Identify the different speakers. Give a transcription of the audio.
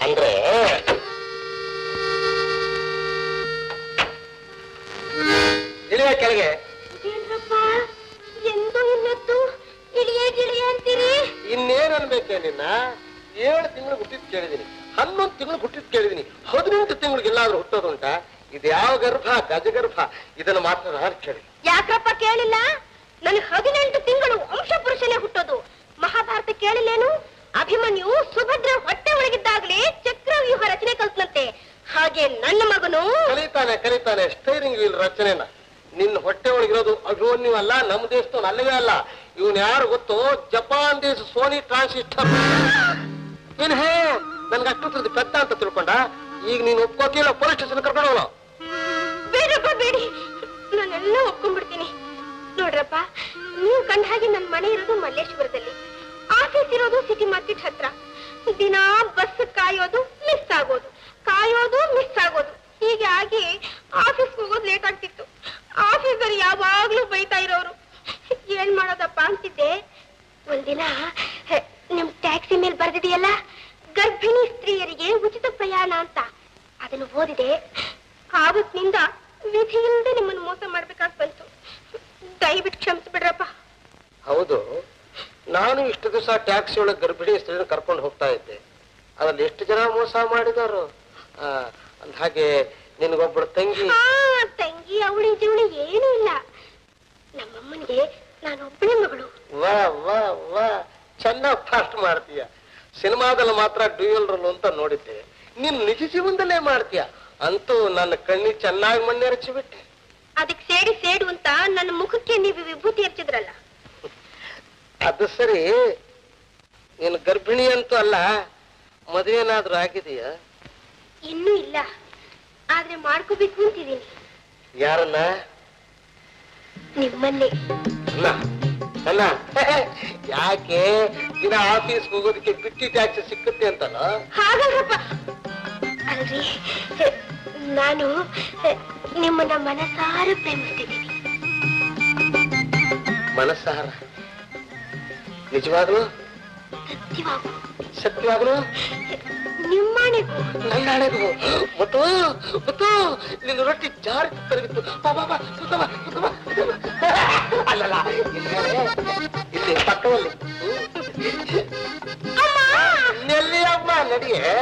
Speaker 1: ಅಂದ್ರೆ ಇಳಿಯ ಕೆಳಗೆ.
Speaker 2: ಎಂದು ಇನ್ನೊತ್ತು ಗಿಳಿಯ ಗಿಳಿಯ ಅಂತೀರಿ?
Speaker 1: ಇನ್ನೇನ್ ಅನ್ಬೇಕೆ ನಿನ್ನ? 7 ತಿಂಗಳು ಹುಟ್ಟಿದ್ ಕೇಳಿದೀನಿ, 11 ತಿಂಗಳು ಹುಟ್ಟಿದ್ ಕೇಳಿದೀನಿ, 18 ತಿಂಗಳಿಗೆ ಎಲ್ಲಾದ್ರೂ ಹುಟ್ಟೋದುಂಟ? ಇದು ಯಾವ ಗರ್ಭ? ಗಜಗರ್ಭ. ಇದನ್ನು ಮಾತ್ರ ನಾನು ಕೇಳಿ.
Speaker 2: ಯಾಕ್ರಪ್ಪ ಕೇಳಿಲ್ಲ? ನನಗೆ 18 ತಿಂಗಳು ವಂಶ ಪುರುಷನೇ ಹುಟ್ಟೋದು. ಮಹಾಭಾರತ ಕೇಳಿಲ್ಲೇನು? ಅಭಿಮನ್ಯು ಸುಭದ್ರ ಹೊಟ್ಟೆ ಒಳಗಿದ್ದಾಗಲೇ ಚಕ್ರವ್ಯೂಹ ರಚನೆ ಕಲ್ತನಂತೆ. ಹಾಗೆ ನನ್ನ ಮಗನು
Speaker 1: ಕಲಿತಾನೆ ಸ್ಟೈರಿಂಗ್ ವೀಲ್ ರಚನೆನ. ನಿನ್ನ ಹೊಟ್ಟೆ ಒಳಗಿರೋದು ಅಭಿಮನ್ಯು ಅಲ್ಲ, ನಮ್ಮ ದೇಶದ ಅಲ್ಲವೇ ಅಲ್ಲ. ಇವನ್ ಯಾರು ಗೊತ್ತೋ? ಜಪಾನ್ ದೇಶ ಸೋನಿ ಟ್ರಾನ್ಸಿಸ್ಟರ್. ಏನ್ ಹೇ ನನ್ಗೆ ಅಷ್ಟು ಪೆತ್ತ ಅಂತ ತಿಳ್ಕೊಂಡ? ಈಗ ನೀನು ಒಪ್ಕೋತಿಲ್ಲ, ಪೊಲೀಸ್ ಸ್ಟೇಷನ್ ಕರ್ಕೊಂಡು ಹೋಗೋ.
Speaker 2: ಬೇಡಪ್ಪ ಬೇಡಿ, ನಾನೆಲ್ಲ ಒಪ್ಕೊಂಡ್ಬಿಡ್ತೀನಿ. ನೋಡ್ರಪ್ಪ, ನೀವು ಕಂಡ ಹಾಗೆ ನನ್ನ ಮನೆ ಇರೋದು ಮಲ್ಲೇಶ್ವರದಲ್ಲಿ, ಆಫೀಸ್ ಇರೋದು ಸಿಟಿ ಮಾರ್ಕೆಟ್ ಹತ್ರ. ದಿನಾ ಬಸ್ ಕಾಯೋದು ಮಿಸ್ ಆಗೋದು, ಕಾಯೋದು ಮಿಸ್ ಆಗೋದು, ಹೀಗೆ ಆಗಿ ಆಫೀಸ್ ಹೋಗೋದು ಲೇಟ್ ಆಗ್ತಿತ್ತು. ಆಫೀಸರ್ ಯಾವಾಗ್ಲೂ ಬೈತಾ ಇರೋರು. ಏನ್ ಮಾಡೋದಪ್ಪ ಅಂತಿದ್ದೆ. ಒಂದಿನ ನಿಮ್ ಟ್ಯಾಕ್ಸಿ ಮೇಲೆ ಬರ್ದಿದೆಯಲ್ಲ, ಗರ್ಭಿಣಿ ಸ್ತ್ರೀಯರಿಗೆ ಉಚಿತ ಪ್ರಯಾಣ ಅಂತ, ಅದನ್ನು ಓದಿದೆ. ಆವತ್ತಿನಿಂದ ವಿಧಿಯಿಂದ ನಿಮ್ಮನ್ನು ಮೋಸ ಮಾಡ್ಬೇಕಾಗಿ ಬಂತು. ದಯವಿಟ್ಟು ಕ್ಷಮಿಸ್ಬಿಡ್ರಪ್ಪ.
Speaker 1: ಹೌದು, ನಾನು ಇಷ್ಟು ದಿವಸ ಟ್ಯಾಕ್ಸಿ ಒಳಗೆ ಗರ್ಭಿಣಿ ಸ್ತ್ರೀನ ಕರ್ಕೊಂಡು ಹೋಗ್ತಾ ಇದ್ದೆ. ಅದ್ರಲ್ಲಿ ಎಷ್ಟು ಜನ ಮೋಸ ಮಾಡಿದಾರು. ಅಂದ ಹಾಗೆ ನಿನಗೊಬ್ಬಳು ತಂಗಿ
Speaker 2: ಅವಳಿ ಜವಳಿ ಏನೂ ಇಲ್ಲ. ನಮ್ಮಮ್ಮನಿಗೆ ನಾನೊಬ್ಬಳೆ ಮಗಳು.
Speaker 1: ವಾ ವಾ ವಾ, ಚೆನ್ನಾಗಿ ಫಾಸ್ಟ್ ಮಾಡ್ತೀಯ. ಸಿನಿಮಾದಲ್ಲಿ ಮಾತ್ರ ಡ್ಯೂಯಲ್ ರೋಲ್ ಅಂತ ನೋಡಿದ್ದೆ, ನೀನ್ ನಿಜ ಜೀವನದಲ್ಲೇ ಮಾಡ್ತೀಯ. ಅಂತೂ ನನ್ನ ಕಣ್ಣಿ ಚೆನ್ನಾಗಿ ಮಣ್ಣೆ ರಚಿಬಿಟ್ಟೆ.
Speaker 2: ಅದಕ್ಕೆ ಸೇಡು ಅಂತ ನನ್ನ ಮುಖಕ್ಕೆ ನೀವು ವಿಭೂತಿ ಹಚ್ಚಿದ್ರಲ್ಲ.
Speaker 1: ಅದು ಸರಿ, ನೀನು ಗರ್ಭಿಣಿ ಅಂತೂ ಅಲ್ಲ, ಮದುವೆನಾದ್ರೂ ಆಗಿದೆಯಾ?
Speaker 2: ಇನ್ನೂ ಇಲ್ಲ, ಆದ್ರೆ ಮಾಡ್ಕೋಬೇಕು ಅಂತಿದ್ದೀನಿ.
Speaker 1: ಯಾರನ್ನ?
Speaker 2: ನಿಮ್ಮನ್ನೇ.
Speaker 1: ಅಲ್ಲ ಯಾಕೆ? ದಿನ ಆಫೀಸ್ ಹೋಗೋದಕ್ಕೆ ಬಿಟ್ಟಿ ಟ್ಯಾಕ್ಸಿ ಸಿಕ್ಕುತ್ತೆ ಅಂತಲ್ಲ?
Speaker 2: ಹಾಗಲ್ಲಪ್ಪ, ಅಲ್ರಿ, ನಾನು ನಿಮ್ಮನ್ನ ಮನಸಾರ ಪ್ರೇಮಿಸ್ತಿದ್ದೀನಿ.
Speaker 1: ಮನಸ್ಸಾರ? ನಿಜವಾಗ್ಲು? ಸತ್ಯವಾಗ್ಲು?
Speaker 2: ನಿಮ್ಮನೆಗೂ
Speaker 1: ನನ್ನಾಣೆಗೂ? ಮತ್ತು ನಿನ್ನ ರೊಟ್ಟಿ ಜಾರಿ ತರಗಿತ್ತು. ಅಲ್ಲಲ್ಲ, ಇಲ್ಲಿ ಪಕ್ಕದಲ್ಲಿ ನೆಲ್ಲಿ ಅಮ್ಮ ನಡಿಯೇ.